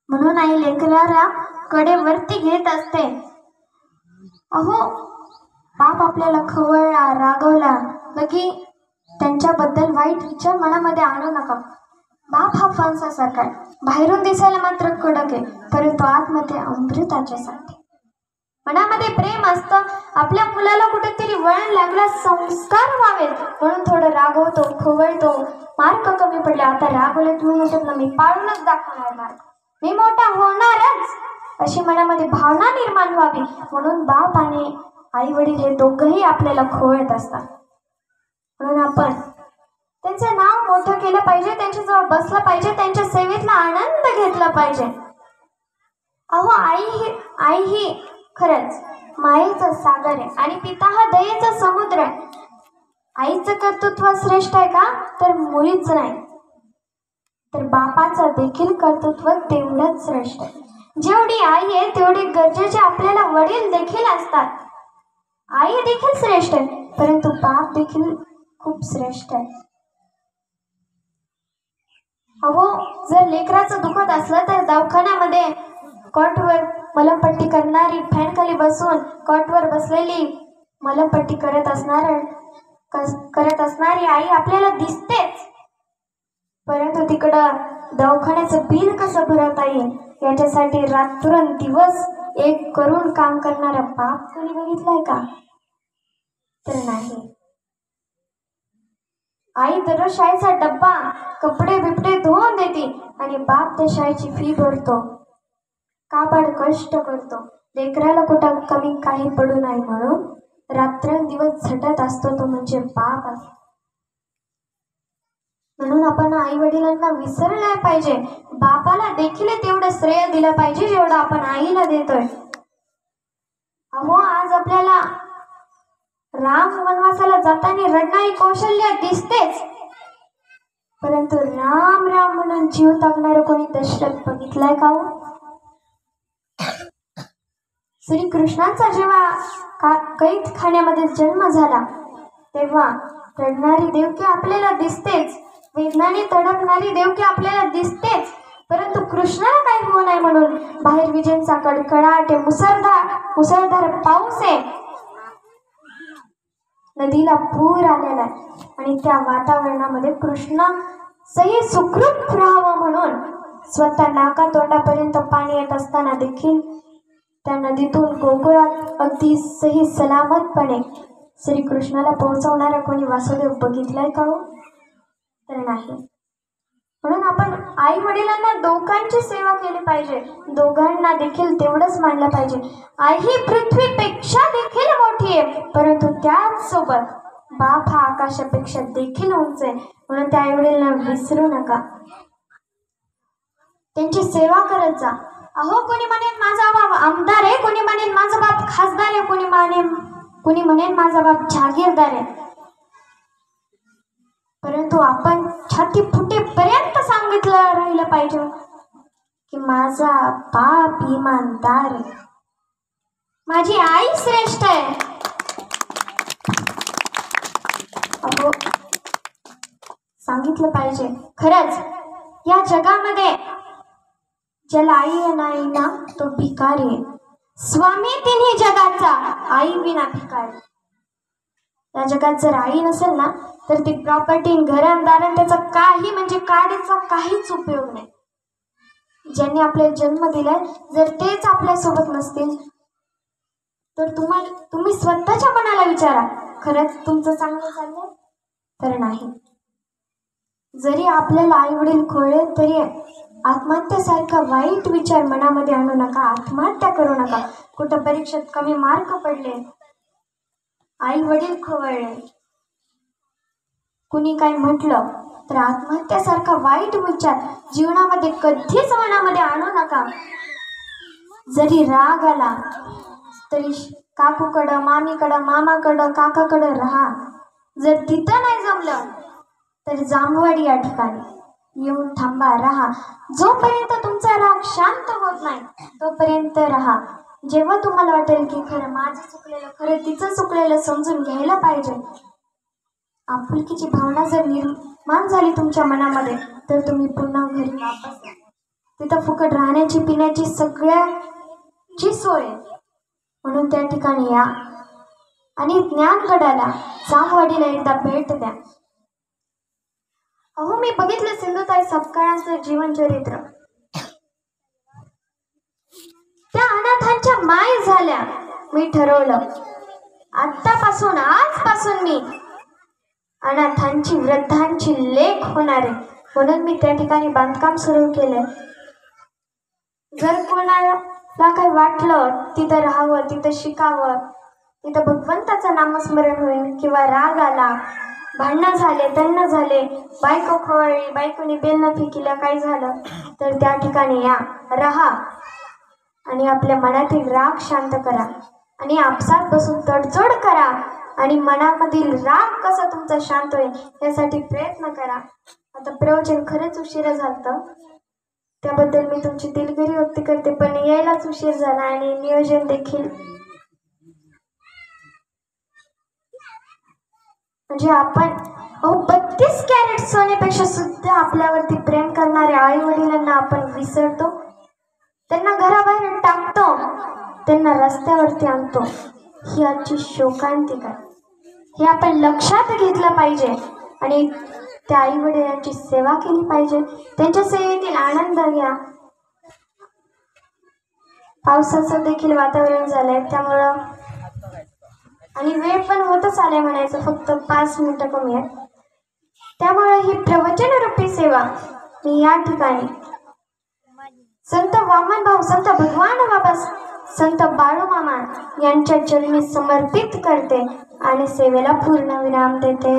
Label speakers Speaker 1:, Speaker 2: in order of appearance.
Speaker 1: म्हणून आई लेकराला कडेवरती घेत असते. अहो, बाप आपल्याला खवळला, रागवला लगी त्यांच्याबद्दल वाईट विचार मनामध्ये आणू नका. बाप हा फणसासारखा आहे, बाहेरून दिसायला मात्र कडक आहे, परंतु आतमध्ये अमृताच्या सारखे. मनामध्ये प्रेम असतं. आपल्या मुलाला कुठेतरी वळण लागला, संस्कार व्हावेत म्हणून थोडं रागवतो, खवळतो. मार्क कमी पडले, आता रागवले तुम्ही म्हणतात ना, मी पाळूनच दाखवणार मार्क, मी मोठा होणारच, अशी मनामध्ये भावना निर्माण व्हावी म्हणून बाप आणि आई वडील हे दोघंही आपल्याला खवळत असतात. म्हणून आपण त्यांचं नाव मोठं केलं पाहिजे, त्यांच्याजवळ बसलं पाहिजे, त्यांच्या सेवेतला आनंद घेतला पाहिजे. अहो, आई ही खरंच मायेचा सागर आहे आणि पिता हा दयेचा समुद्र आहे. आईचं कर्तृत्व श्रेष्ठ आहे का? तर मुळीच नाही. तर बापाचं देखील कर्तृत्व तेवढंच श्रेष्ठ आहे. जेवढी आई आहे तेवढे गरजेचे आपल्याला वडील देखील असतात. आई देखील श्रेष्ठ आहे, परंतु बाप देखील खूप श्रेष्ठ आहे. अहो, जर लेकराचं दुखत असलं तर दवाखान्यामध्ये कॉटवर मलमपट्टी करणारी, फॅन खाली बसून कॉटवर बसलेली मलमपट्टी करत असणारी आई आपल्याला दिसतेच, परंतु तिकडं दवाखान्याचं बिल कसं भरवता येईल याच्यासाठी रात्रंदिवस एक करून काम करणारा बाप कोणी बघितलाय का? तर नाही. आई दररोज शाळेचा डब्बा, कपडे बिपडे धुवून देते आणि बाप त्या शाळेची फी भरतो, काबाड कष्ट करतो. लेकराला कुठं कमी काही पडू नये म्हणून रात्रंदिवस झटत असतो, तो म्हणजे बाप असतो. म्हणून आपण आई वडिलांना विसरलं नाही पाहिजे. बापाला देखील तेवढं श्रेय दिलं पाहिजे जेवढं आपण आईला देतोय. अहो, आज आपल्याला राम वनवासाला जाताना रडणारी कौशल्य दिसतेच, परंतु राम राम म्हणून जीव टाकणारं कोणी दशरथ बघितलाय का? श्रीकृष्णाचा जेव्हा कैद खाण्यामध्ये जन्म झाला तेव्हा रडणारी देवकी आपल्याला दिसतेच, वेदनाने तडपणारी देवकी आपल्याला दिसतेच, परंतु कृष्णाला काही होऊ नये म्हणून बाहेर विजेंचा कडकडाट, मुसळधार पाऊस आहे, नदीला पूर आलेला आहे आणि त्या वातावरणामध्ये कृष्ण सही सुखरूप राहावं म्हणून स्वतः नाका तोंडापर्यंत पाणी येत असताना देखील त्या नदीतून गोकुळात अगदी सही सलामतपणे श्रीकृष्णाला पोहोचवणारा कोणी वासुदेव बघितलाय का? तर नाही. म्हणून आपण आई वडिलांना दोघांची सेवा केली पाहिजे, दोघांना देखील तेवढंच मानलं पाहिजे. आई ही पृथ्वीपेक्षा देखील मोठी आहे, परंतु त्याच सोबत बाप हा आकाशापेक्षा देखील उंच आहे. म्हणून त्या आई वडिलांना विसरू नका, त्यांची सेवा करत जा. अहो, कोणी म्हणेन माझा बाप आमदार आहे, कोणी म्हणेन माझा बाप खासदार आहे, कोणी म्हणेन माझा बाप जागीरदार आहे, परंतु आपण छाती फुटेपर्यंत सांगितलं राहिलं पाहिजे की माझा बाप इमानदार आहे, माझी आई श्रेष्ठ आहे. अहो, सांगितलं पाहिजे. खरंच या जगामध्ये ज्याला आई नाही ना तो भिकारी आहे. स्वामी तिन्ही जगाचा, आई विना भिकारी. या जगात जर आई नसेल ना तर ती प्रॉपर्टी, घरदार, त्याचा काही म्हणजे काडीचा काहीच उपयोग नाही. ज्यांनी आपल्याला जन्म दिलाय जर तेच आपल्यासोबत नसतील तर तुम्ही स्वतःच्या मनाला विचारा, खरंच तुमचं चांगलं चाललंय? तर नाही. जरी आपल्याला आई वडील खोळले तरी आत्महत्येसारखा वाईट विचार मनामध्ये आणू नका, आत्महत्या करू नका. कुठं परीक्षेत कमी मार्क पडले, आई वडील खवळले, कुणी काय म्हटलं तर आत्महत्यासारखा वाईट विचार जीवनामध्ये कधीच मनामध्ये आणू नका. जरी राग आला तरी काकूकडं, मामीकडं, मामाकडं, काकाकडं राहा. जर तिथं नाही जमलं तर जांभवाडी या ठिकाणी येऊन थांबा, राहा. जोपर्यंत तुमचा राग शांत होत नाही तोपर्यंत राहा. जेव्हा तुम्हाला वाटेल की खरं माझं चुकलेलं, खरं तिचं चुकलेलं समजून घ्यायला पाहिजे, आपुलकीची भावना जर निर्माण झाली तुमच्या मनामध्ये तर तुम्ही पुन्हा घरी वापस या. तिथं फुकट राहण्याची पिण्याची सगळ्याची सोय आहे. म्हणून त्या ठिकाणी या आणि ज्ञानगडाला जामवाडीला एकदा भेट द्या. अहो मी बघितलं सिंधुताई सपकाळांचं जीवनचरित्र. त्या अनाथांच्या माय झाल्या. मी ठरवलं आजपासून मी अनाथांची वृद्धांची लेक होणार आहे. म्हणून मी त्या ठिकाणी बांधकाम सुरू केलंय. जर कोणाला काही वाटलं तिथं राहावं, तिथं शिकावं, तिथं भगवंताचं नामस्मरण होईल, किंवा राग आला, भांडणं झाले, तन्न झाले, बायको खवळली, बायकोनी बेल न फेकीला, काय झालं, तर त्या ठिकाणी या, राहा आणि आपल्या मनातील राग शांत करा आणि आपसात बसून तडजोड करा आणि मनामधील राग कसा तुमचा शांत होईल यासाठी प्रयत्न करा. आता प्रवचन खरंच उशिरा झालं, त्याबद्दल मी तुमची दिलगिरी व्यक्त करते, पण यायलाच उशीर झाला आणि नियोजन देखील. म्हणजे आपण 32 कॅरेट सोन्यापेक्षा सुद्धा आपल्यावरती प्रेम करणाऱ्या आई वडिलांना आपण विसरतो, त्यांना घराबाहेर टाकतो, त्यांना रस्त्यावरती आणतो. ही आजची शोकांतिका आहे. हे आपण लक्षात घेतलं पाहिजे आणि त्या आई वडिलांची सेवा केली पाहिजे. त्यांच्या सेवेतील आनंद घ्या. पावसाचं देखील वातावरण झालंय, त्यामुळं आणि वेळ पण होतच आले म्हणायचं, फक्त 5 मिनिटं कमी आहेत. त्यामुळे ही प्रवचन रूपी सेवा मी या ठिकाणी संत वामन भाऊ, संत भगवान बाबा, संत बाळूमामा यांच्या चरणी समर्पित करते आणि सेवेला पूर्ण विराम देते.